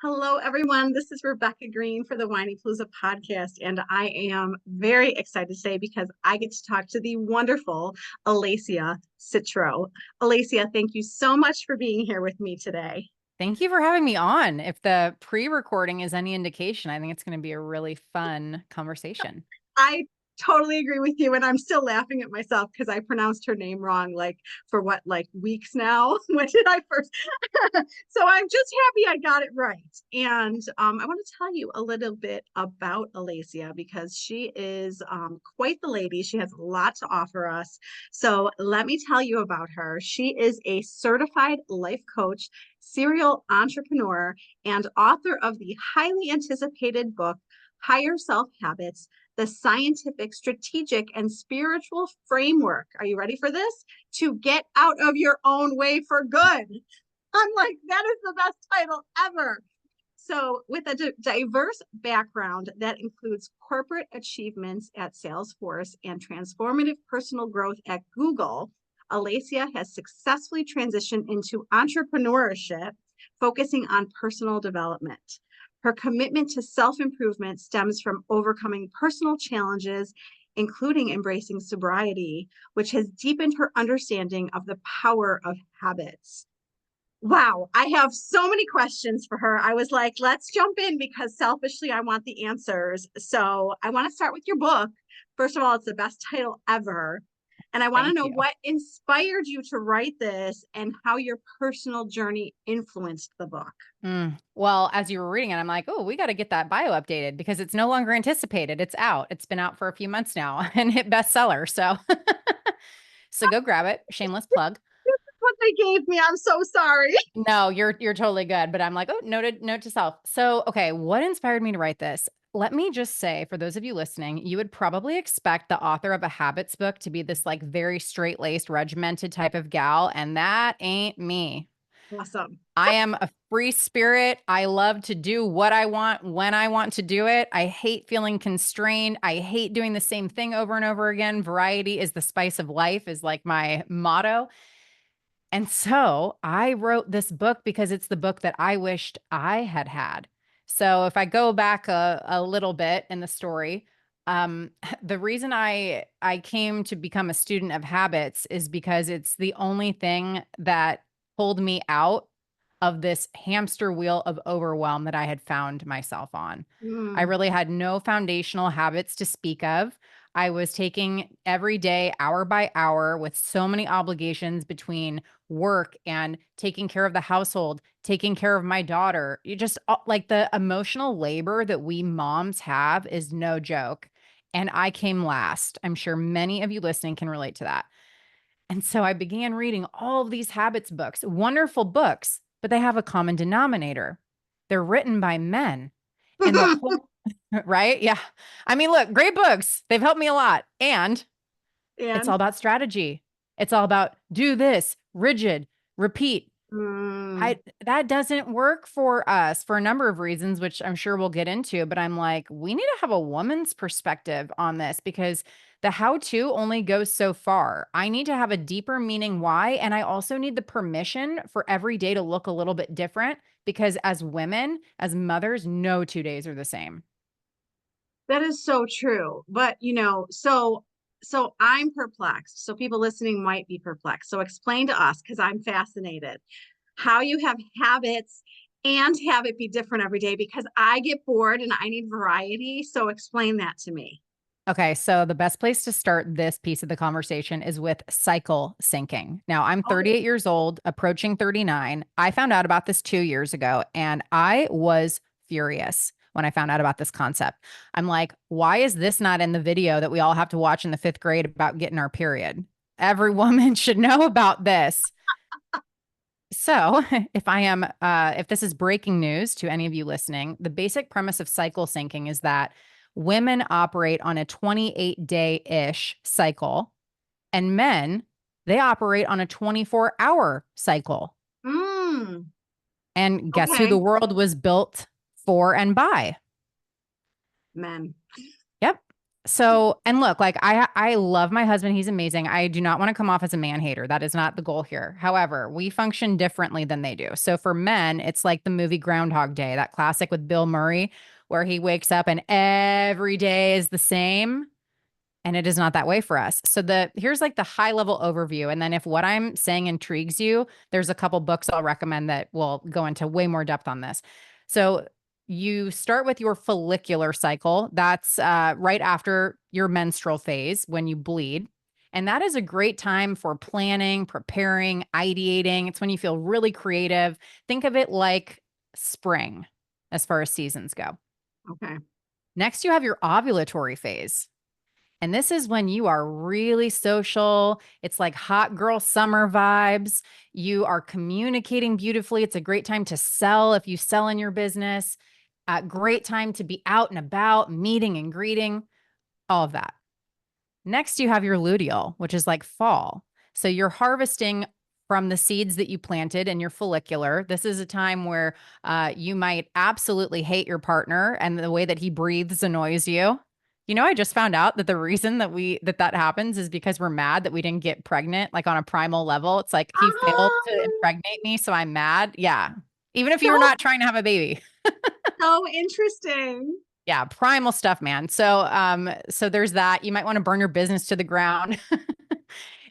Hello, everyone. This is Rebecca Greene for the Whinypaluza podcast, and I am very excited today because I get to talk to the wonderful Alessia Citro. Alessia, thank you so much for being here with me today. Thank you for having me on. If the pre-recording is any indication, I think it's going to be a really fun conversation. I totally agree with you, and I'm still laughing at myself because I pronounced her name wrong, like weeks now. When did I first? So I'm just happy I got it right. And I want to tell you a little bit about Alessia because she is quite the lady. She has a lot to offer us. So let me tell you about her. She is a certified life coach, serial entrepreneur, and author of the highly anticipated book, Higher Self Habits, the scientific, strategic, and spiritual framework. Are you ready for this? To get out of your own way for good. I'm like, that is the best title ever. So, with a diverse background that includes corporate achievements at Salesforce and transformative personal growth at Google, Alessia has successfully transitioned into entrepreneurship, focusing on personal development. Her commitment to self-improvement stems from overcoming personal challenges, including embracing sobriety, which has deepened her understanding of the power of habits. Wow, I have so many questions for her. I was like, let's jump in because selfishly, I want the answers. So I want to start with your book. First of all, it's the best title ever. And I want to Thank know you. what inspired you to write this and how your personal journey influenced the book. Well, as you were reading it, I'm like, oh, we got to get that bio updated because it's no longer anticipated. It's out. It's been out for a few months now and hit bestseller. So, so go grab it. Shameless plug. This is what they gave me. I'm so sorry. No, you're totally good. But I'm like, oh, note to self. So, okay, what inspired me to write this? Let me just say, for those of you listening, you would probably expect the author of a habits book to be this like very straight laced, regimented type of gal, and that ain't me. Awesome. I am a free spirit. I love to do what I want when I want to do it. I hate feeling constrained. I hate doing the same thing over and over again. Variety is the spice of life, is like my motto. And so I wrote this book because it's the book that I wished I had had. So if I go back a little bit in the story, the reason I came to become a student of habits is because it's the only thing that pulled me out of this hamster wheel of overwhelm that I had found myself on. I Mm. really had no foundational habits to speak of. I was taking every day, hour by hour, with so many obligations between work and taking care of the household, taking care of my daughter. You just like the emotional labor that we moms have is no joke. And I came last. I'm sure many of you listening can relate to that. And so I began reading all of these habits books, wonderful books, but they have a common denominator. They're written by men. And the whole, right? Yeah. I mean, look, great books. They've helped me a lot. And it's all And about strategy. It's all about do this, rigid, repeat. mm, I that doesn't work for us for a number of reasons, which I'm sure we'll get into, but I'm like, we need to have a woman's perspective on this because the how-to only goes so far. I need to have a deeper meaning why, and I also need the permission for every day to look a little bit different because as women, as mothers, no 2 days are the same. that is so true. But so I'm perplexed. So people listening might be perplexed. So explain to us, because I'm fascinated, how you have habits and have it be different every day because I get bored and I need variety. So explain that to me. Okay, so the best place to start this piece of the conversation is with cycle syncing. Now, I'm Oh, 38 years old, approaching 39. I found out about this 2 years ago, and I was furious when I found out about this concept. I'm like, why is this not in the video that we all have to watch in the fifth grade about getting our period? Every woman should know about this. So, if this is breaking news to any of you listening, the basic premise of cycle syncing is that women operate on a 28-day-ish cycle, and men, they operate on a 24-hour cycle. mm, And guess who the okay. world was built for and by? Men. Yep. So, and look, like I love my husband. He's amazing. I do not want to come off as a man hater. That is not the goal here. However, we function differently than they do. So for men, it's like the movie Groundhog Day, that classic with Bill Murray, where he wakes up and every day is the same. And it is not that way for us. So here's like the high level overview. And then if what I'm saying intrigues you, there's a couple books I'll recommend that will go into way more depth on this. So you start with your follicular cycle. That's right after your menstrual phase when you bleed. And that is a great time for planning, preparing, ideating. It's when you feel really creative. Think of it like spring as far as seasons go. Okay. Next, you have your ovulatory phase. And this is when you are really social. It's like hot girl summer vibes. You are communicating beautifully. It's a great time to sell if you sell in your business. Great time to be out and about, meeting and greeting, all of that. Next, you have your luteal, which is like fall. So you're harvesting from the seeds that you planted in your follicular. This is a time where you might absolutely hate your partner and the way that he breathes annoys you. You know, I just found out that the reason that that happens is because we're mad that we didn't get pregnant, like on a primal level. It's like he failed to Ah, impregnate me, so I'm mad. Yeah. Even if you were so, not trying to have a baby. so interesting. Yeah, primal stuff, man. So there's that. You might want to burn your business to the ground.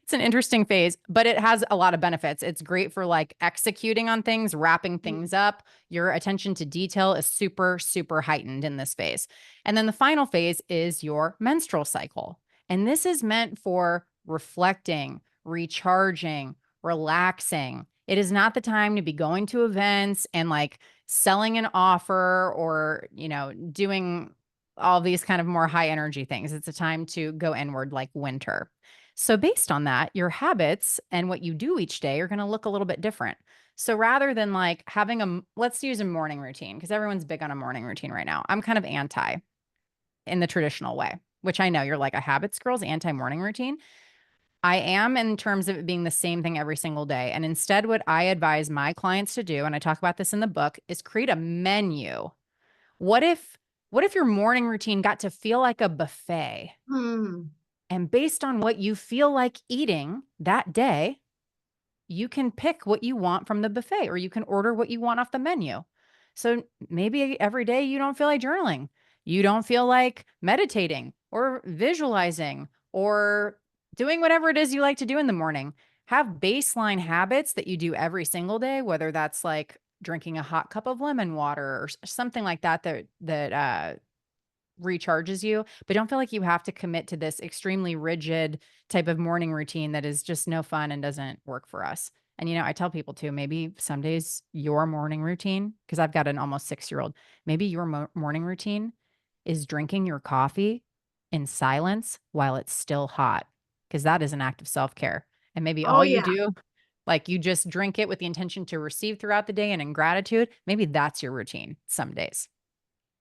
It's an interesting phase, but it has a lot of benefits. It's great for like executing on things, wrapping things up. Your attention to detail is super, super heightened in this phase. And then the final phase is your menstrual cycle. And this is meant for reflecting, recharging, relaxing. It is not the time to be going to events and like selling an offer or, doing all these kind of more high energy things. It's a time to go inward like winter. So, based on that, your habits and what you do each day are going to look a little bit different. So, rather than like having let's use a morning routine, because everyone's big on a morning routine right now. I'm kind of anti in the traditional way, which I know you're like a habits girl's anti morning routine. I am in terms of it being the same thing every single day. And instead, what I advise my clients to do, and I talk about this in the book, is create a menu. What if, what if your morning routine got to feel like a buffet? Hmm. And based on what you feel like eating that day, you can pick what you want from the buffet or you can order what you want off the menu. So maybe every day you don't feel like journaling. You don't feel like meditating or visualizing or doing whatever it is you like to do in the morning. Have baseline habits that you do every single day, whether that's like drinking a hot cup of lemon water or something like that recharges you, but don't feel like you have to commit to this extremely rigid type of morning routine that is just no fun and doesn't work for us. And I tell people too, maybe some days your morning routine, because I've got an almost 6-year-old, maybe your morning routine is drinking your coffee in silence while it's still hot, because that is an act of self-care. And maybe Oh all you yeah. do, like you just drink it with the intention to receive throughout the day and in gratitude. Maybe that's your routine some days.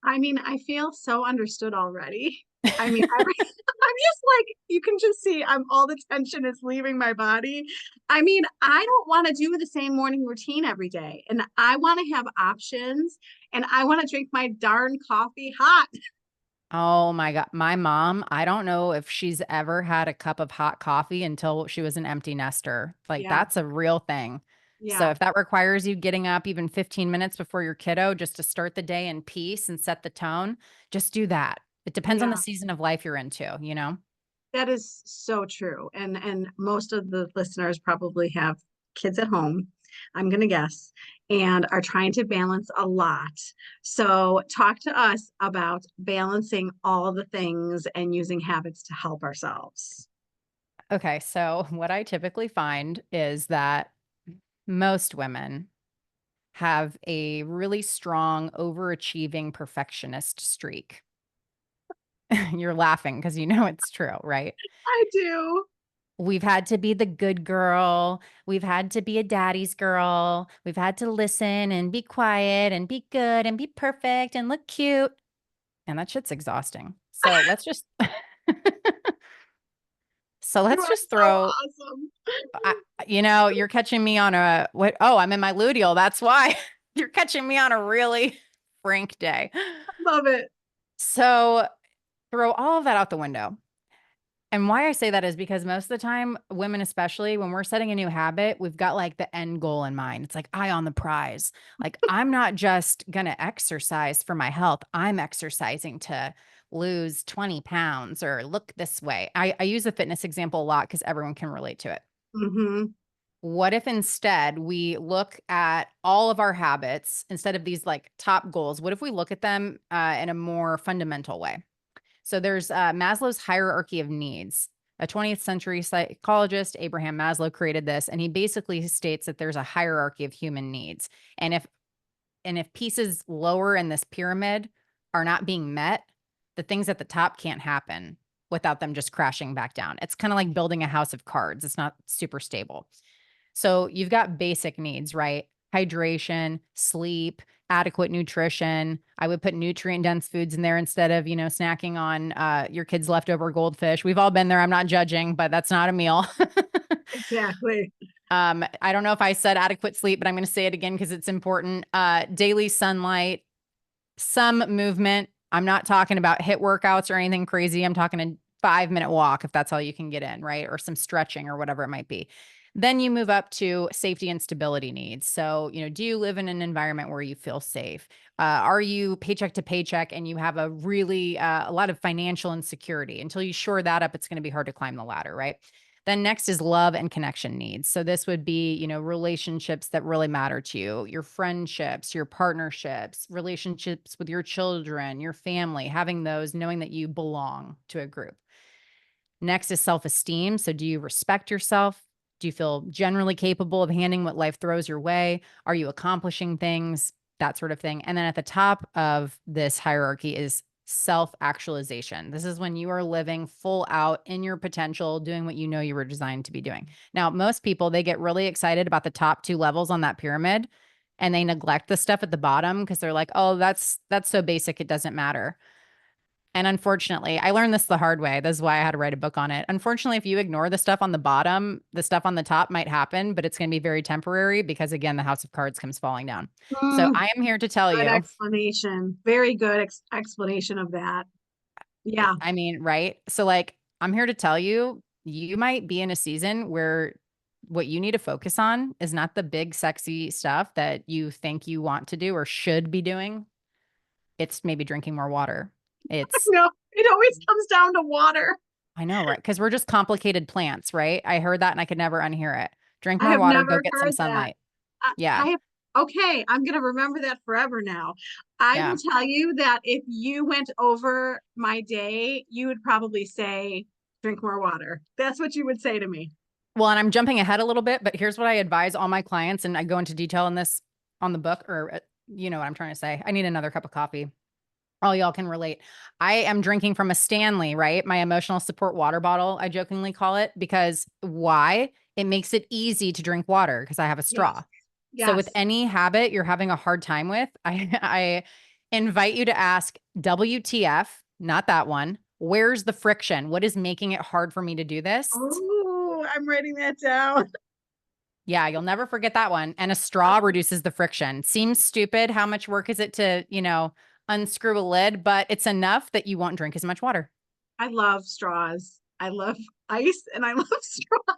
I mean, I feel so understood already. I mean, I'm just like, you can just see all the tension is leaving my body. I mean, I don't want to do the same morning routine every day. And I want to have options and I want to drink my darn coffee hot. Oh my God. My mom, I don't know if she's ever had a cup of hot coffee until she was an empty nester. Like Yeah. that's a real thing. So Yeah. if that requires you getting up even 15 minutes before your kiddo just to start the day in peace and set the tone, just do that. It depends on the Yeah. season of life you're into? That is so true. And most of the listeners probably have kids at home, I'm going to guess, and are trying to balance a lot. So talk to us about balancing all the things and using habits to help ourselves. Okay. So what I typically find is that most women have a really strong overachieving perfectionist streak. You're laughing because it's true, right? I do. We've had to be the good girl. We've had to be a daddy's girl. We've had to listen and be quiet and be good and be perfect and look cute. And that shit's exhausting. So let's just so You let's are just so throw awesome. I, you're catching me on a what? Oh, I'm in my luteal. That's why you're catching me on a really frank day. Love it. So throw all of that out the window. And why I say that is because most of the time, women especially, when we're setting a new habit, we've got like the end goal in mind. It's like eye on the prize. Like, I'm not just going to exercise for my health. I'm exercising to lose 20 pounds or look this way. I use the fitness example a lot because everyone can relate to it. Mm-hmm. What if instead we look at all of our habits instead of these like top goals? What if we look at them in a more fundamental way? So there's Maslow's hierarchy of needs. A 20th century psychologist, Abraham Maslow, created this, and he basically states that there's a hierarchy of human needs. And if pieces lower in this pyramid are not being met, the things at the top can't happen without them just crashing back down. It's kind of like building a house of cards. It's not super stable. So you've got basic needs, right? Hydration, sleep, adequate nutrition. I would put nutrient dense foods in there instead of, snacking on your kids' leftover goldfish. We've all been there. I'm not judging, but that's not a meal. Exactly. I don't know if I said adequate sleep, but I'm going to say it again because it's important. Daily sunlight, some movement. I'm not talking about HIIT workouts or anything crazy. I'm talking a 5-minute walk if that's all you can get in, right? Or some stretching or whatever it might be. Then you move up to safety and stability needs. So, do you live in an environment where you feel safe? Are you paycheck to paycheck and you have a lot of financial insecurity? Until you shore that up, it's going to be hard to climb the ladder, right? Then next is love and connection needs. So this would be, relationships that really matter to you, your friendships, your partnerships, relationships with your children, your family, having those, knowing that you belong to a group. Next is self-esteem. So do you respect yourself? Do you feel generally capable of handling what life throws your way? Are you accomplishing things? That sort of thing. And then at the top of this hierarchy is self-actualization. This is when you are living full out in your potential, doing what you know you were designed to be doing. Now, most people, they get really excited about the top 2 levels on that pyramid and they neglect the stuff at the bottom because they're like, "Oh, that's so basic, it doesn't matter." And unfortunately, I learned this the hard way. This is why I had to write a book on it. Unfortunately, if you ignore the stuff on the bottom, the stuff on the top might happen, but it's going to be very temporary because, again, the house of cards comes falling down. So Mm, I am here to tell good you, explanation. Very good explanation of that. Yeah. I mean, right? So, like, I'm here to tell you, you might be in a season where what you need to focus on is not the big, sexy stuff that you think you want to do or should be doing. It's maybe drinking more water. It's No, it always comes down to water. I know, right? Because we're just complicated plants, right? I heard that and I could never unhear it. Drink I more have water, go never get some heard that. sunlight. Yeah. I have, okay, I'm going to remember that forever now. I will Yeah. tell you that if you went over my day, you would probably say, drink more water. That's what you would say to me. Well, and I'm jumping ahead a little bit, but here's what I advise all my clients, and I go into detail in this on the book, or you know what I'm trying to say. I need another cup of coffee. All y'all can relate. I am drinking from a Stanley, right? My emotional support water bottle, I jokingly call it, because why? It makes it easy to drink water because I have a Yes. straw. So with Yes. any habit you're having a hard time with, I invite you to ask WTF, not that one. Where's the friction? What is making it hard for me to do this? Oh, I'm writing that down. Yeah, you'll never forget that one. And a straw reduces the friction. Seems stupid. How much work is it to, unscrew a lid, but it's enough that you won't drink as much water. I love straws. I love ice and I love straw.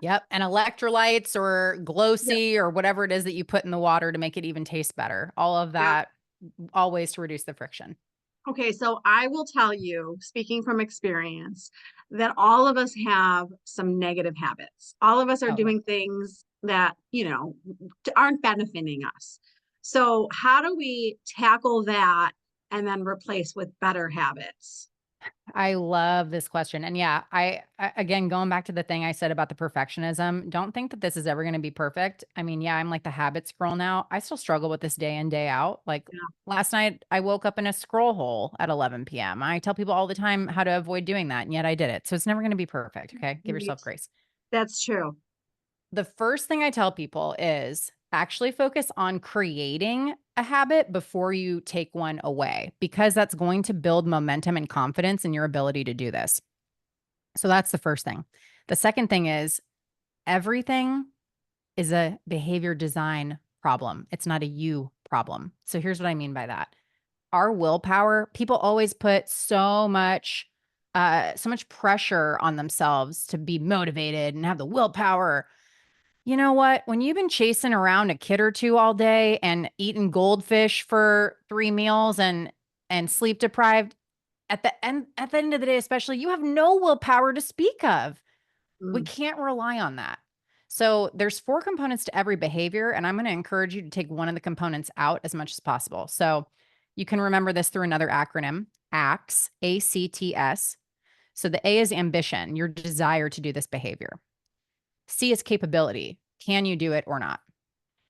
Yep. And electrolytes or Yep. Glossy or whatever it is that you put in the water to make it even taste better. All of Yep. that, always to reduce the friction. Okay, so I will tell you, speaking from experience, that all of us have some negative habits. All of us are Oh, yeah. doing things that, aren't benefiting us. So, how do we tackle that and then replace with better habits? I love this question. And yeah, again, going back to the thing I said about the perfectionism, don't think that this is ever going to be perfect. I mean, yeah, I'm like the habit scroll now. I still struggle with this day in, day out. Like Yeah, last night, I woke up in a scroll hole at 11 p.m. I tell people all the time how to avoid doing that, and yet I did it. So it's never going to be perfect. Okay. Give right. yourself grace. That's true. The first thing I tell people is actually focus on creating a habit before you take one away, because that's going to build momentum and confidence in your ability to do this. So that's the first thing. The second thing is everything is a behavior design problem. It's not a you problem. So here's what I mean by that. our willpower, people always put so much pressure on themselves to be motivated and have the willpower. You know what? When you've been chasing around a kid or two all day and eating goldfish for 3 meals and sleep deprived, at the end of the day, especially, you have no willpower to speak of. We Mm, can't rely on that. So there's 4 components to every behavior, and I'm going to encourage you to take one of the components out as much as possible. So you can remember this through another acronym, ACTS, ACTS. So the A is ambition, your desire to do this behavior. C is capability. Can you do it or not?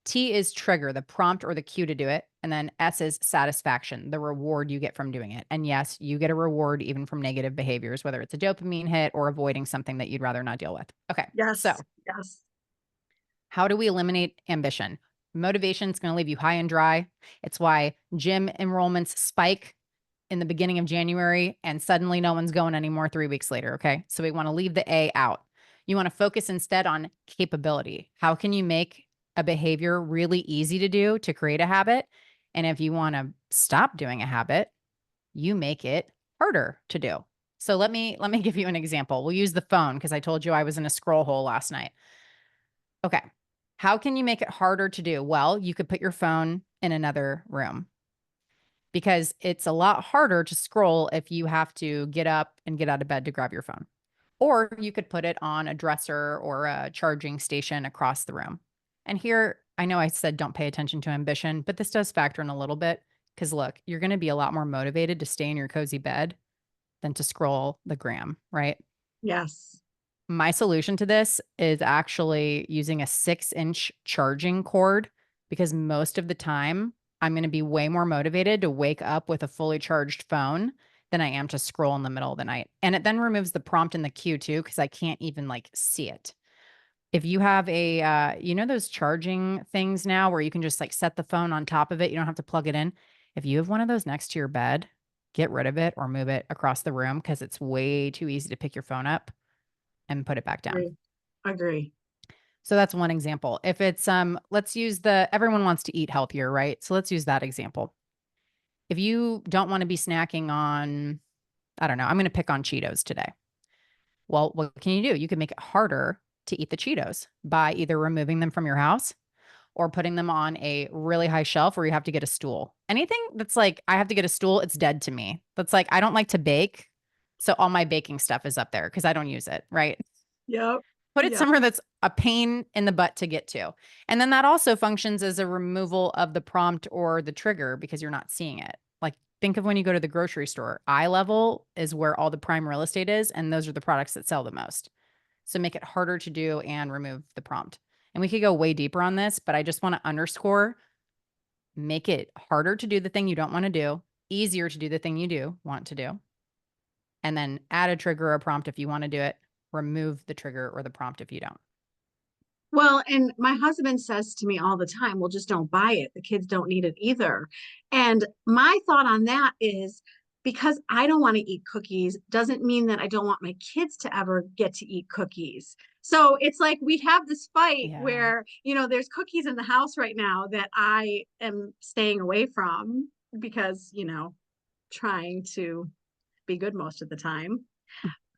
T is trigger, the prompt or the cue to do it. And then S is satisfaction, the reward you get from doing it. And yes, you get a reward even from negative behaviors, whether it's a dopamine hit or avoiding something that you'd rather not deal with. Okay. So yes, yes, how do we eliminate ambition? Motivation is going to leave you high and dry. It's why gym enrollments spike in the beginning of January and suddenly no one's going anymore 3 weeks later. Okay. So we want to leave the A out. You want to focus instead on capability. How can you make a behavior really easy to do to create a habit? And if you want to stop doing a habit, you make it harder to do. So let me give you an example. We'll use the phone because I told you I was in a scroll hole last night. Okay. How can you make it harder to do? Well, you could put your phone in another room because it's a lot harder to scroll if you have to get up and get out of bed to grab your phone. Or you could put it on a dresser or a charging station across the room. And here, I know I said don't pay attention to ambition, but this does factor in a little bit because look, you're going to be a lot more motivated to stay in your cozy bed than to scroll the gram, right? yes. My solution to this is actually using a 6-inch charging cord because most of the time I'm going to be way more motivated to wake up with a fully charged phone than I am to scroll in the middle of the night. And it then removes the prompt and the cue too, because I can't even like see it. If you have a, those charging things now where you can just like set the phone on top of it, you don't have to plug it in. If you have one of those next to your bed, get rid of it or move it across the room because it's way too easy to pick your phone up and put it back down. Agree. Agree. So that's one example. If it's let's use everyone wants to eat healthier, right? So let's use that example. If you don't want to be snacking on, I don't know, I'm going to pick on Cheetos today. Well, what can you do? You can make it harder to eat the Cheetos by either removing them from your house or putting them on a really high shelf where you have to get a stool. Anything that's like I have to get a stool, it's dead to me. That's like I don't like to bake. So all my baking stuff is up there because I don't use it, right? Yep. Put it Yep. somewhere that's a pain in the butt to get to. And then that also functions as a removal of the prompt or the trigger because you're not seeing it. Like think of when you go to the grocery store, eye level is where all the prime real estate is. And those are the products that sell the most. So make it harder to do and remove the prompt. And we could go way deeper on this, but I just want to underscore, make it harder to do the thing you don't want to do, easier to do the thing you do want to do. And then add a trigger or prompt if you want to do it, remove the trigger or the prompt if you don't. Well, and my husband says to me all the time, well, just don't buy it. The kids don't need it either. And my thought on that is because I don't want to eat cookies doesn't mean that I don't want my kids to ever get to eat cookies. So it's like we have this fight Yeah. where, there's cookies in the house right now that I am staying away from because, trying to be good most of the time.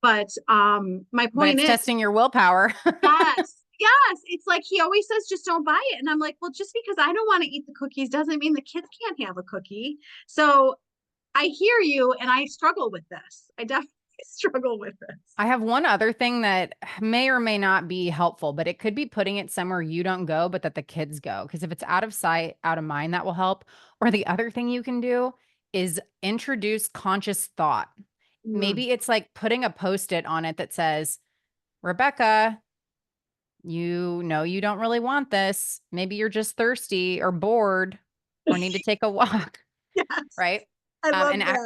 But my But point it's is, testing your willpower. yes, yes. It's like he always says, just don't buy it. And I'm like, well, just because I don't want to eat the cookies doesn't mean the kids can't have a cookie. So I hear you and I struggle with this. I definitely struggle with this. I have one other thing that may or may not be helpful, but it could be putting it somewhere you don't go, but that the kids go. Because if it's out of sight, out of mind, that will help. Or the other thing you can do is introduce conscious thought. Mm, Maybe it's like putting a post-it on it that says, Rebecca, you know you don't really want this. Maybe you're just thirsty or bored or need to take a walk, yes, right? I love And that.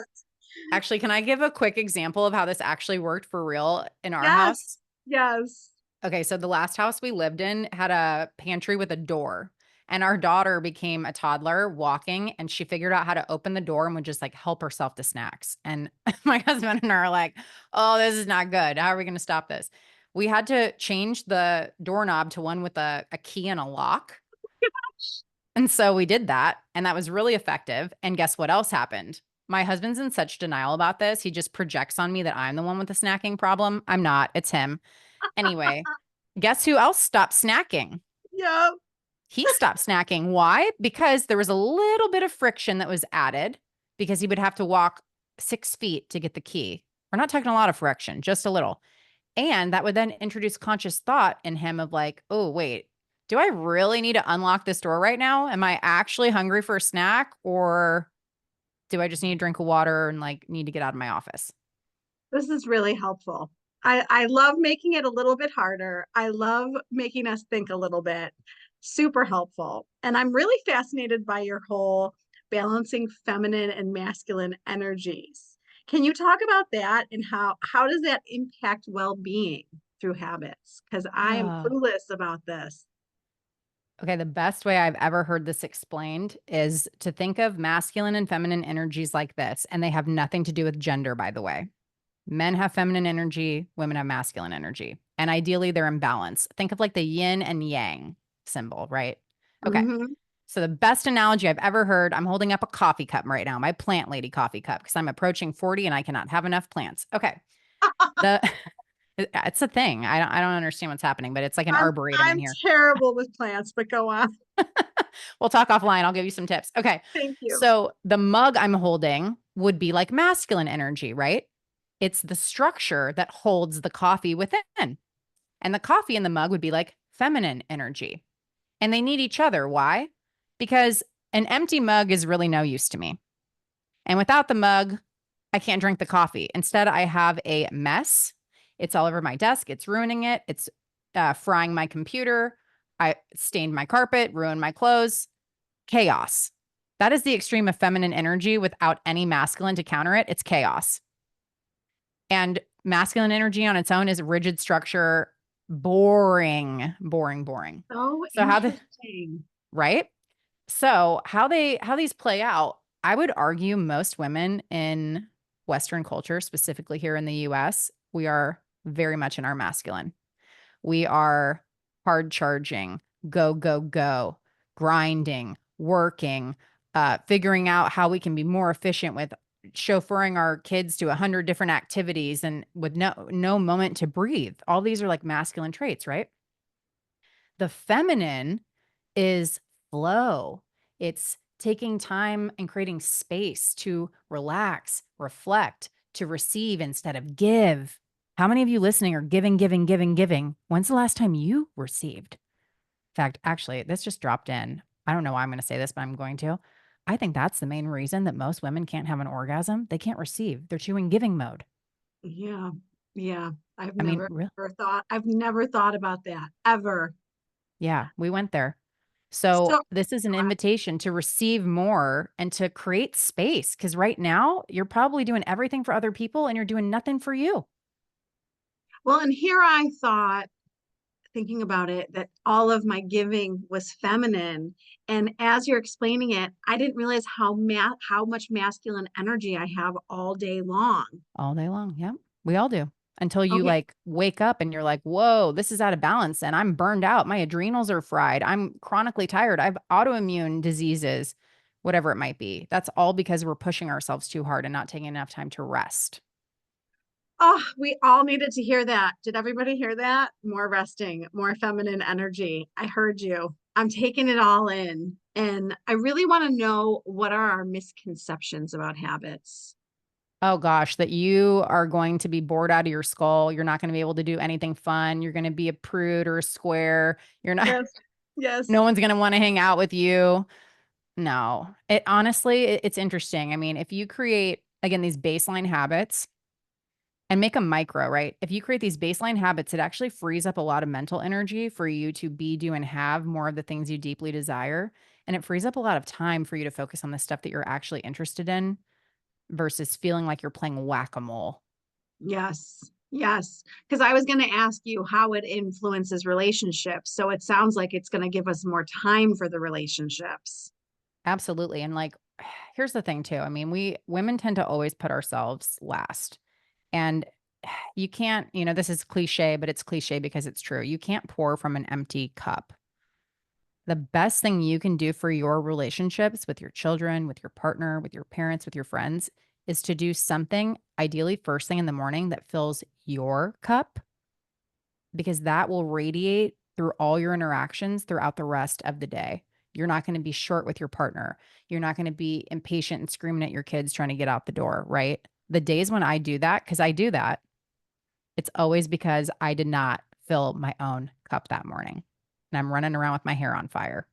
actually, can I give a quick example of how this actually worked for real in our house? Yes, yes. Okay, so the last house we lived in had a pantry with a door. And our daughter became a toddler walking and she figured out how to open the door and would just like help herself to snacks. And my husband and I are like, oh, this is not good. How are we going to stop this? We had to change the doorknob to one with a key and a lock. And so we did that, and that was really effective. And guess what else happened? My husband's in such denial about this. He just projects on me that I'm the one with the snacking problem. I'm not, it's him. Anyway, guess who else stopped snacking? Yeah. He stopped snacking. Why? Because there was a little bit of friction that was added because he would have to walk 6 feet to get the key. We're not talking a lot of friction, just a little. And that would then introduce conscious thought in him of like, oh, wait, do I really need to unlock this door right now? Am I actually hungry for a snack? Or do I just need a drink of water and like need to get out of my office? This is really helpful. I love making it a little bit harder. I love making us think a little bit. Super helpful. And I'm really fascinated by your whole balancing feminine and masculine energies. Can you talk about that and how does that impact well-being through habits? Because I am Ah. clueless about this. Okay, the best way I've ever heard this explained is to think of masculine and feminine energies like this, and they have nothing to do with gender, by the way. Men have feminine energy, women have masculine energy, and ideally they're in balance. Think of like the yin and yang symbol, right? Okay, Hmm. so the best analogy I've ever heard, I'm holding up a coffee cup right now, my plant lady coffee cup, because I'm approaching 40 and I cannot have enough plants. Okay, the it's a thing. I don't understand what's happening, but it's like an arboretum in I'm here. terrible with plants, but go on. We'll talk offline. I'll give you some tips. Okay. Thank you. So the mug I'm holding would be like masculine energy, right? It's the structure that holds the coffee within. And the coffee in the mug would be like feminine energy. And they need each other. Why? Because an empty mug is really no use to me. And without the mug, I can't drink the coffee. Instead, I have a mess. It's all over my desk. It's ruining it. It's frying my computer. I stained my carpet, ruined my clothes. Chaos. That is the extreme of feminine energy without any masculine to counter it. It's chaos. And masculine energy on its own is rigid structure, boring, boring, boring. So So how the interesting. right? So how these play out, I would argue most women in Western culture, specifically here in the US, we are very much in our masculine. We are hard charging, go, go, go, grinding, working, figuring out how we can be more efficient with chauffeuring our kids to 100 different activities and with no moment to breathe. All these are like masculine traits, right? The feminine is flow. It's taking time and creating space to relax, reflect, to receive instead of give. How many of you listening are giving, giving, giving, giving? When's the last time you received? In fact, actually, this just dropped in. I don't know why I'm going to say this, but I'm going to. I think that's the main reason that most women can't have an orgasm. They can't receive. They're too in giving mode. Yeah. Yeah. I mean, really? I've never thought about that ever. Yeah, we went there. So So, this is an invitation to receive more and to create space. Because right now, you're probably doing everything for other people and you're doing nothing for you. well, and here I thought, thinking about it, that all of my giving was feminine. And as you're explaining it, I didn't realize how much masculine energy I have all day long. All day long. Yep. We all do. Until you Okay. like wake up and you're like, whoa, this is out of balance and I'm burned out. My adrenals are fried. I'm chronically tired. I have autoimmune diseases, whatever it might be. That's all because we're pushing ourselves too hard and not taking enough time to rest. Oh, we all needed to hear that. Did everybody hear that? More resting, more feminine energy. I heard you. I'm taking it all in. And I really want to know, what are our misconceptions about habits? Oh gosh, that you are going to be bored out of your skull. You're not going to be able to do anything fun. You're going to be a prude or a square. You're not, Yes. Yes. no one's going to want to hang out with you. No, it honestly, it's interesting. I mean, if you create, again, these baseline habits and make them micro, right? If you create these baseline habits, it actually frees up a lot of mental energy for you to be, do, and have more of the things you deeply desire. And it frees up a lot of time for you to focus on the stuff that you're actually interested in versus feeling like you're playing whack-a-mole. Yes. Yes. Because I was going to ask you how it influences relationships. So it sounds like it's going to give us more time for the relationships. Absolutely. And like, here's the thing too. I mean, we women tend to always put ourselves last. And you can't, this is cliche, but it's cliche because it's true. You can't pour from an empty cup. The best thing you can do for your relationships with your children, with your partner, with your parents, with your friends is to do something, ideally first thing in the morning, that fills your cup, because that will radiate through all your interactions throughout the rest of the day. You're not going to be short with your partner. You're not going to be impatient and screaming at your kids trying to get out the door, right? The days when I do that, because I do that, it's always because I did not fill my own cup that morning. And I'm running around with my hair on fire.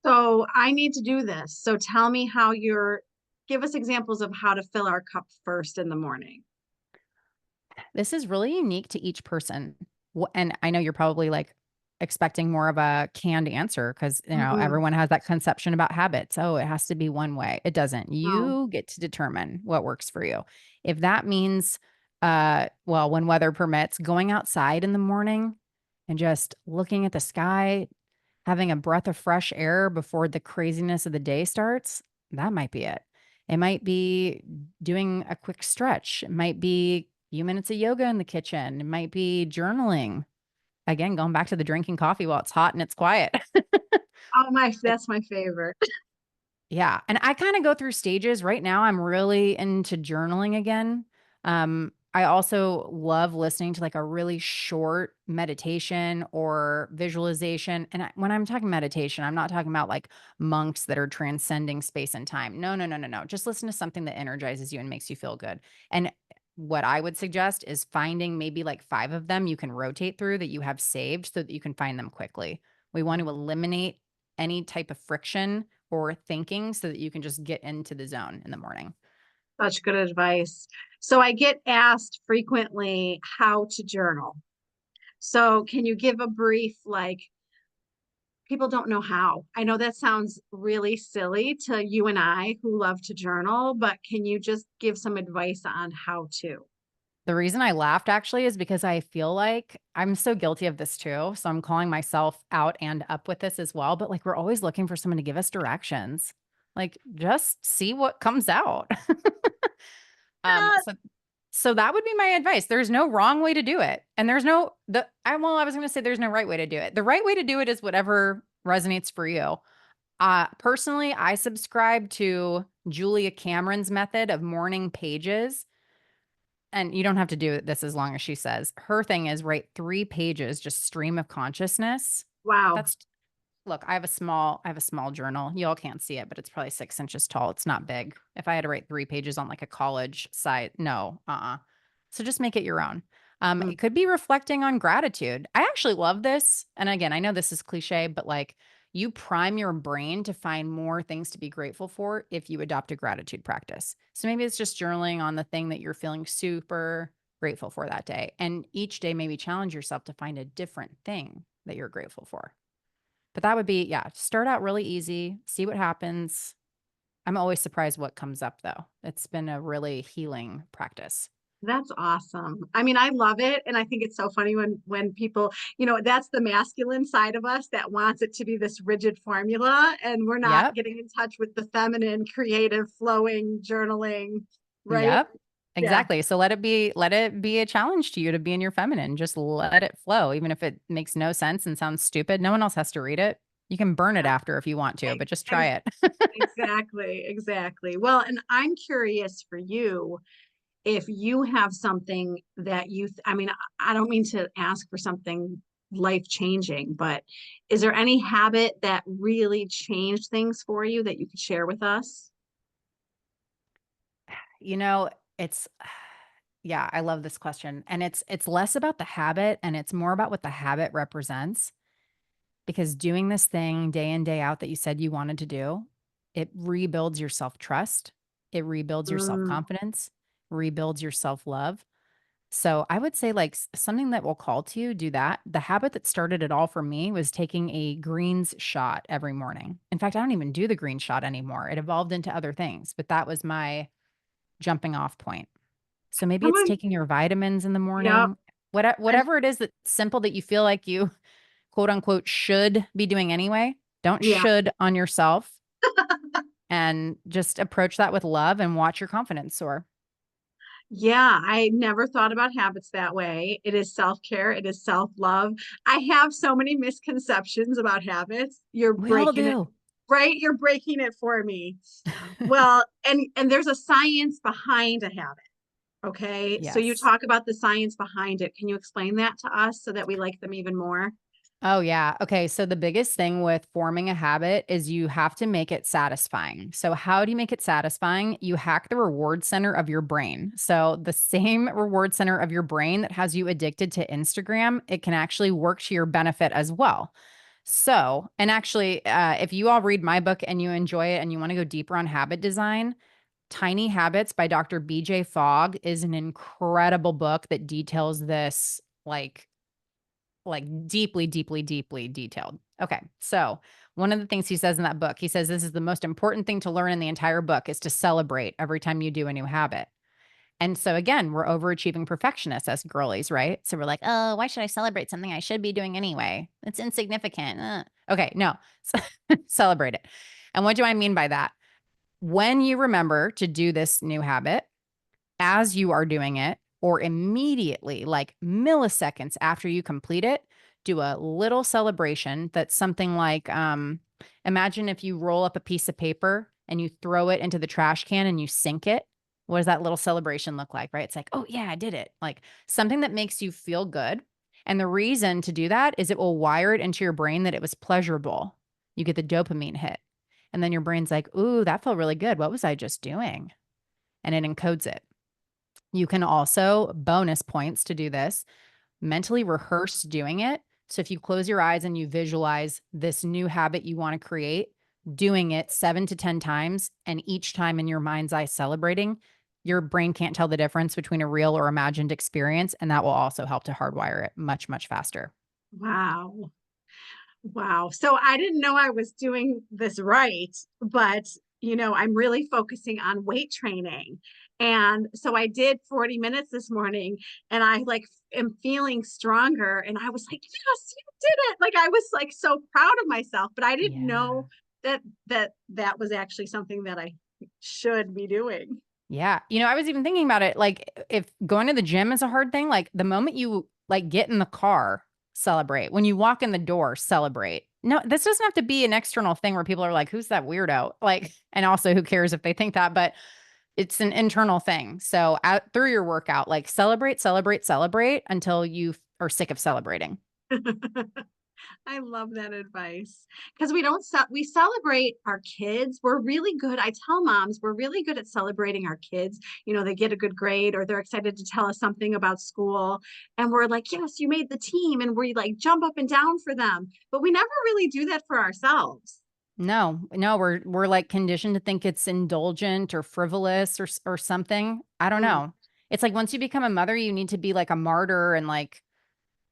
So I need to do this. So tell me how give us examples of how to fill our cup first in the morning. This is really unique to each person. And I know you're probably like expecting more of a canned answer because, Mm-mm, everyone has that conception about habits. Oh, it has to be one way. It doesn't. no. You get to determine what works for you. If that means, well, when weather permits, going outside in the morning and just looking at the sky, having a breath of fresh air before the craziness of the day starts, that might be it. It might be doing a quick stretch. It might be a few minutes of yoga in the kitchen. It might be journaling. Again, going back to the drinking coffee while it's hot and it's quiet. Oh my, It that's my favorite. Yeah, and I kinda go through stages. Right now, I'm really into journaling again. I also love listening to, like, a really short meditation or visualization, and when I'm talking meditation, I'm not talking about, like, monks that are transcending space and time. No, no, no, no, no. Just listen to something that energizes you and makes you feel good, and what I would suggest is finding maybe, like, 5 of them you can rotate through that you have saved so that you can find them quickly. We want to eliminate any type of friction or thinking so that you can just get into the zone in the morning. Such good advice. So I get asked frequently how to journal. So can you give a brief, like, people don't know how? I know that sounds really silly to you and I who love to journal, but can you just give some advice on how to? The reason I laughed actually is because I feel like I'm so guilty of this too. So I'm calling myself out and up with this as well. But like, we're always looking for someone to give us directions. Like, just see what comes out. um, Uh, so so that would be my advice. There's no wrong way to do it. And there's no I was gonna say there's no right way to do it. The right way to do it is whatever resonates for you. Personally, I subscribe to Julia Cameron's method of morning pages. And you don't have to do this as long as she says. Her thing is write 3 pages, just stream of consciousness. wow. That's Look, I have a small journal. Y'all can't see it, but it's probably 6 inches tall. It's not big. If I had to write 3 pages on like a college site, no, So just make it your own. Mm, It could be reflecting on gratitude. I actually love this. And again, I know this is cliche, but like you prime your brain to find more things to be grateful for if you adopt a gratitude practice. So maybe it's just journaling on the thing that you're feeling super grateful for that day. And each day, maybe challenge yourself to find a different thing that you're grateful for. But that would be, yeah, start out really easy, see what happens. I'm always surprised what comes up though. It's been a really healing practice. that's awesome. I mean, I love it, and I think it's so funny when people, that's the masculine side of us that wants it to be this rigid formula, and we're not Yep. getting in touch with the feminine, creative, flowing journaling, right? Yep. Yeah. Exactly. So let it be a challenge to you to be in your feminine. Just let it flow, even if it makes no sense and sounds stupid. No one else has to read it. You can burn it Yeah. after if you want to, but just try Ex- it. Exactly, exactly. Well, and I'm curious for you if you have something that I mean, I don't mean to ask for something life changing, but is there any habit that really changed things for you that you could share with us? You know, it's yeah, I love this question. And it's less about the habit and it's more about what the habit represents. Because doing this thing day in, day out that you said you wanted to do, it rebuilds your self-trust, it rebuilds your Mm, self-confidence, rebuilds your self-love. So I would say like something that will call to you, do that. The habit that started it all for me was taking a greens shot every morning. In fact, I don't even do the green shot anymore. It evolved into other things, but that was my jumping off point. So maybe it's someone, taking your vitamins in the yep. morning. I, Whatever it is that's simple that you feel like you quote unquote should be doing anyway. Don't yeah. should on yourself and just approach that with love and watch your confidence soar. Yeah, I never thought about habits that way. It is self-care, it is self-love. I have so many misconceptions about habits. You're We all breaking it, do. right? You're breaking it for me. Well, and there's a science behind a habit. Okay. So you Yes. talk about the science behind it. Can you explain that to us so that we like them even more? Oh, yeah. Okay. So the biggest thing with forming a habit is you have to make it satisfying. So, how do you make it satisfying? You hack the reward center of your brain. So, the same reward center of your brain that has you addicted to Instagram, it can actually work to your benefit as well. So, and actually, if you all read my book and you enjoy it and you want to go deeper on habit design, Tiny Habits by Dr. BJ Fogg is an incredible book that details this like deeply, deeply, deeply detailed. Okay. So, one of the things he says in that book, he says this is the most important thing to learn in the entire book is to celebrate every time you do a new habit. And so again, we're overachieving perfectionists as girlies, right? So we're like, oh, why should I celebrate something I should be doing anyway? It's insignificant. Okay, no, celebrate it. And what do I mean by that? When you remember to do this new habit, as you are doing it or immediately, like milliseconds after you complete it, do a little celebration that's something like imagine if you roll up a piece of paper and you throw it into the trash can and you sink it. What does that little celebration look like, right? It's like, oh, yeah, I did it. Like something that makes you feel good. And the reason to do that is it will wire it into your brain that it was pleasurable. You get the dopamine hit. And then your brain's like, ooh, that felt really good. What was I just doing? And it encodes it. You can also, bonus points to do this, mentally rehearse doing it. So if you close your eyes and you visualize this new habit you want to create, doing it 7 to 10 times, and each time in your mind's eye celebrating, your brain can't tell the difference between a real or imagined experience. And that will also help to hardwire it much, much faster. Wow. Wow. So I didn't know I was doing this right, but I'm really focusing on weight training. And so I did 40 minutes this morning and I like am feeling stronger. And I was like, yes, you did it. Like I was like so proud of myself, but I didn't Yeah. know that was actually something that I should be doing. Yeah. I was even thinking about it. Like, if going to the gym is a hard thing, like the moment you like get in the car, celebrate. When you walk in the door, celebrate. No, this doesn't have to be an external thing where people are like, who's that weirdo? Like, and also who cares if they think that, but it's an internal thing. So out through your workout, like celebrate, celebrate, celebrate until you are sick of celebrating. I love that advice because we celebrate our kids. We're really good. I tell moms we're really good at celebrating our kids. They get a good grade or they're excited to tell us something about school. And we're like, yes, you made the team. And we like jump up and down for them. But we never really do that for ourselves. No, no, we're like conditioned to think it's indulgent or frivolous or something. I don't Mm, know. It's like once you become a mother, you need to be like a martyr and like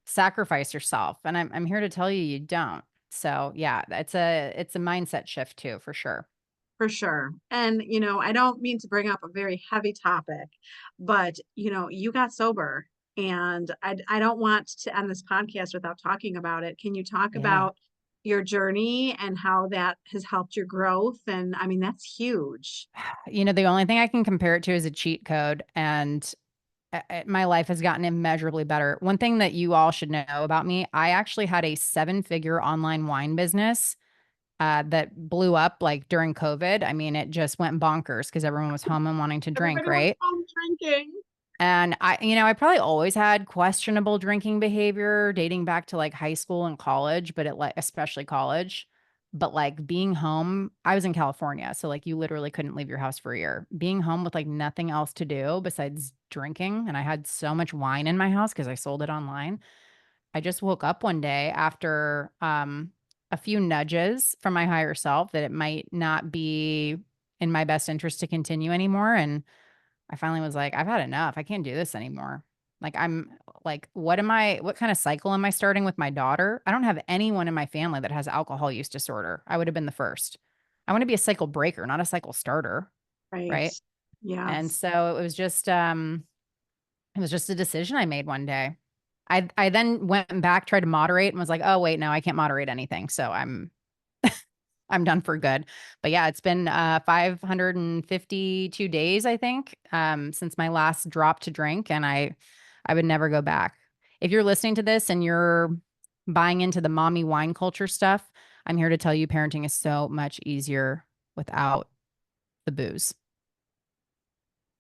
sacrifice yourself. And I'm here to tell you you don't. So yeah, it's a mindset shift too, for sure. for sure. And, I don't mean to bring up a very heavy topic, but, you got sober. And I don't want to end this podcast without talking about it. Can you talk Yeah. about your journey and how that has helped your growth? And I mean, that's huge. The only thing I can compare it to is a cheat code, and my life has gotten immeasurably better. One thing that you all should know about me, I actually had a 7-figure online wine business that blew up like during COVID. I mean, it just went bonkers because everyone was home and wanting to drink, Everybody was right? home drinking. And I probably always had questionable drinking behavior dating back to like high school and college, but like especially college. But like being home, I was in California, so like you literally couldn't leave your house for a year. Being home with like nothing else to do besides drinking, and I had so much wine in my house because I sold it online. I just woke up one day after a few nudges from my higher self that it might not be in my best interest to continue anymore, and I finally was like, I've had enough. I can't do this anymore. Like, I'm like, what kind of cycle am I starting with my daughter? I don't have anyone in my family that has alcohol use disorder. I would have been the first. I want to be a cycle breaker, not a cycle starter. Right. Right. And Yes. so it was just a decision I made one day. I then went back, tried to moderate and was like, oh, wait, no, I can't moderate anything. So I'm done for good. But yeah, it's been 552 days, I think, since my last drop to drink, and I would never go back. If you're listening to this and you're buying into the mommy wine culture stuff, I'm here to tell you parenting is so much easier without the booze.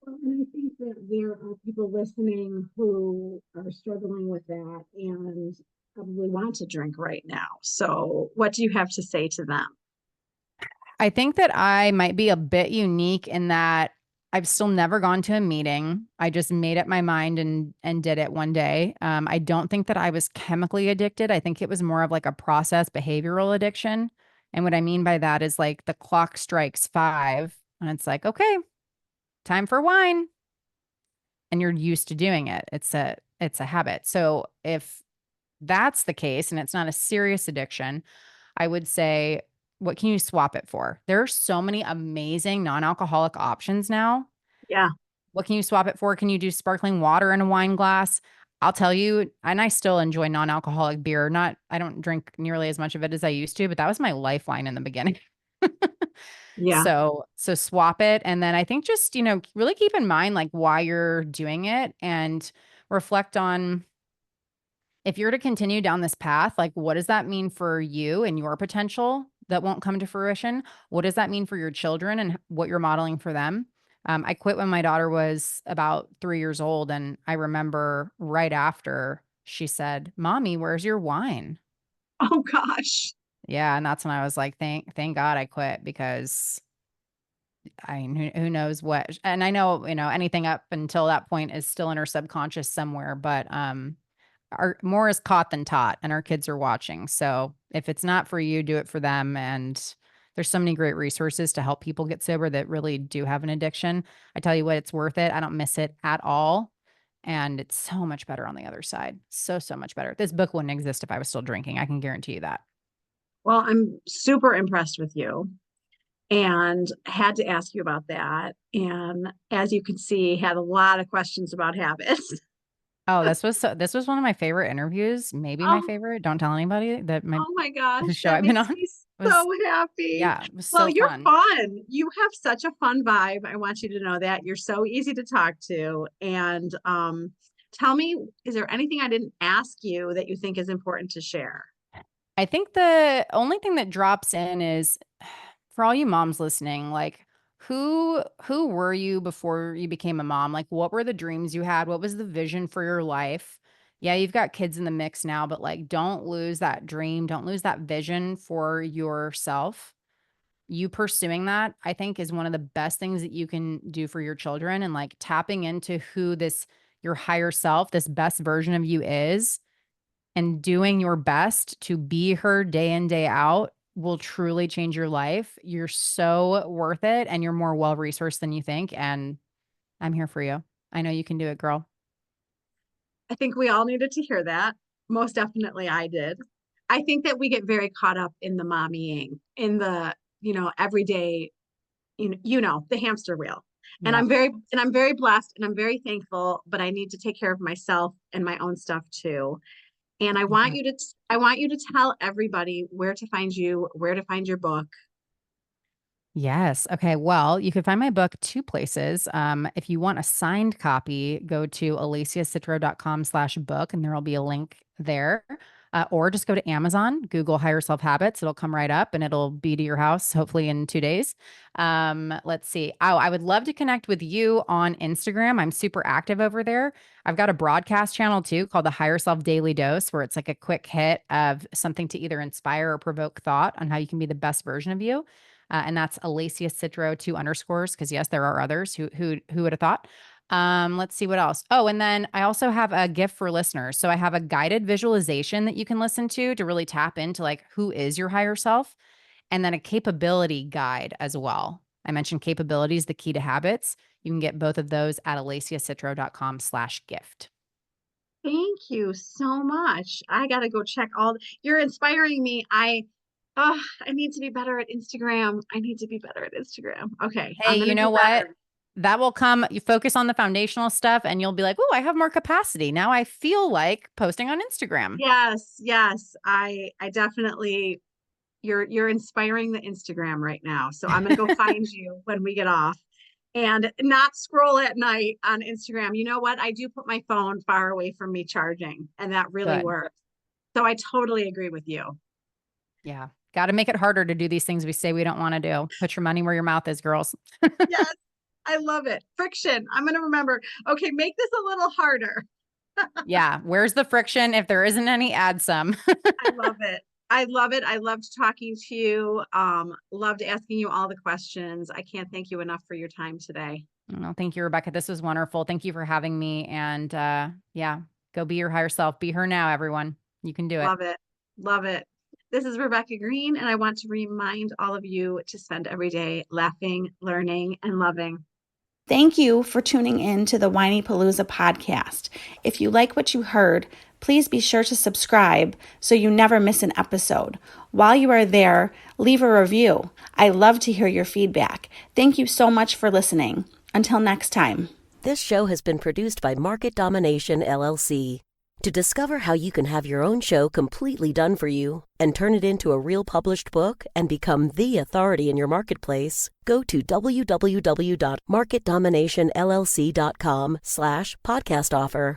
Well, and I think that there are people listening who are struggling with that and probably want to drink right now. So, what do you have to say to them? I think that I might be a bit unique in that I've still never gone to a meeting. I just made up my mind and did it one day. I don't think that I was chemically addicted. I think it was more of like a process behavioral addiction. And what I mean by that is like the clock strikes 5 and it's like, okay, time for wine. And you're used to doing it. It's a habit. So if that's the case and it's not a serious addiction, I would say, what can you swap it for? There are so many amazing non-alcoholic options now. Yeah, What can you swap it for? Can you do sparkling water in a wine glass? I'll tell you, and I still enjoy non-alcoholic beer. Not, I don't drink nearly as much of it as I used to, but that was my lifeline in the beginning. yeah. So swap it. And then I think just, really keep in mind like why you're doing it and reflect on if you're to continue down this path, like what does that mean for you and your potential that won't come to fruition? What does that mean for your children and what you're modeling for them? I quit when my daughter was about 3 years old. And I remember right after she said, Mommy, where's your wine? Oh gosh. Yeah. And that's when I was like, thank God I quit because I mean, who knows what, and I know, anything up until that point is still in her subconscious somewhere, but, our more is caught than taught and our kids are watching. So if it's not for you, do it for them. And there's so many great resources to help people get sober that really do have an addiction. I tell you what, it's worth it. I don't miss it at all. And it's so much better on the other side. So much better. This book wouldn't exist if I was still drinking. I can guarantee you that. Well, I'm super impressed with you and had to ask you about that. And as you can see, had a lot of questions about habits. Oh, this was one of my favorite interviews, maybe my Oh, favorite. Don't tell anybody that my oh my the gosh, show that I've been makes on. me It was so happy. yeah, it was Well, so you're fun. fun. You have such a fun vibe. I want you to know that. You're so easy to talk to. And tell me, is there anything I didn't ask you that you think is important to share? I think the only thing that drops in is for all you moms listening, like who were you before you became a mom? Like what were the dreams you had? What was the vision for your life? Yeah, you've got kids in the mix now, but like don't lose that dream, don't lose that vision for yourself. You pursuing that, I think, is one of the best things that you can do for your children and like tapping into who this your higher self, this best version of you is and doing your best to be her day in, day out will truly change your life. You're so worth it and you're more well resourced than you think. And I'm here for you. I know you can do it, girl. I think we all needed to hear that. Most definitely I did. I think that we get very caught up in the mommying, in the, everyday, the hamster wheel. And Yeah. I'm very blessed and I'm very thankful, but I need to take care of myself and my own stuff too. And Yeah. I want you to tell everybody where to find you, where to find your book. Yes. Okay. Well, you can find my book two places. If you want a signed copy, go to alessiacitro.com/book and there will be a link there. Or just go to Amazon, Google Higher Self Habits. It'll come right up and it'll be to your house, hopefully in 2 days. Let's see. Oh, I would love to connect with you on Instagram. I'm super active over there. I've got a broadcast channel too called the Higher Self Daily Dose, where it's like a quick hit of something to either inspire or provoke thought on how you can be the best version of you. And that's Alessia Citro 2 underscores. Cause yes, there are others who would have thought. Let's see what else. Oh, and then I also have a gift for listeners. So I have a guided visualization that you can listen to really tap into like who is your higher self, and then a capability guide as well. I mentioned capabilities, the key to habits. You can get both of those at alessiacitro.com/gift. Thank you so much. I gotta go check you're inspiring me. I need to be better at Instagram. I need to be better at Instagram. Okay, Hey, I'm you gonna do know what? better. That will come. You focus on the foundational stuff and you'll be like, oh, I have more capacity. Now I feel like posting on Instagram. Yes, yes. I definitely You're inspiring the Instagram right now. So I'm gonna go find you when we get off and not scroll at night on Instagram. You know what? I do put my phone far away from me charging, and that really Good. works. So I totally agree with you. Yeah. Got to make it harder to do these things we say we don't want to do. Put your money where your mouth is, girls. Yes, I love it. Friction. I'm gonna remember. Okay, make this a little harder. Yeah. Where's the friction? If there isn't any, add some. I love it. I love it. I loved talking to you. Loved asking you all the questions. I can't thank you enough for your time today. No, thank you, Rebecca. This was wonderful. Thank you for having me. And yeah, go be your higher self. Be her now, everyone. You can do it. Love it. Love it. This is Rebecca Greene, and I want to remind all of you to spend every day laughing, learning, and loving. Thank you for tuning in to the Whinypaluza podcast. If you like what you heard, please be sure to subscribe so you never miss an episode. While you are there, leave a review. I love to hear your feedback. Thank you so much for listening. Until next time. This show has been produced by Market Domination, LLC. To discover how you can have your own show completely done for you and turn it into a real published book and become the authority in your marketplace, go to www.marketdominationllc.com/podcast offer.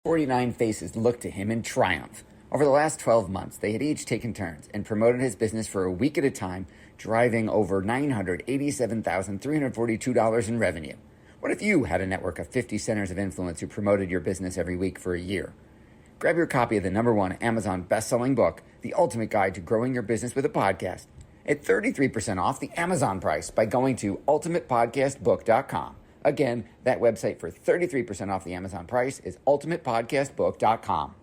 49 faces looked to him in triumph. Over the last 12 months, they had each taken turns and promoted his business for a week at a time, driving over $987,342 in revenue. What if you had a network of 50 centers of influence who promoted your business every week for a year? Grab your copy of the #1 Amazon best-selling book, The Ultimate Guide to Growing Your Business with a Podcast, at 33% off the Amazon price by going to ultimatepodcastbook.com. Again, that website for 33% off the Amazon price is ultimatepodcastbook.com.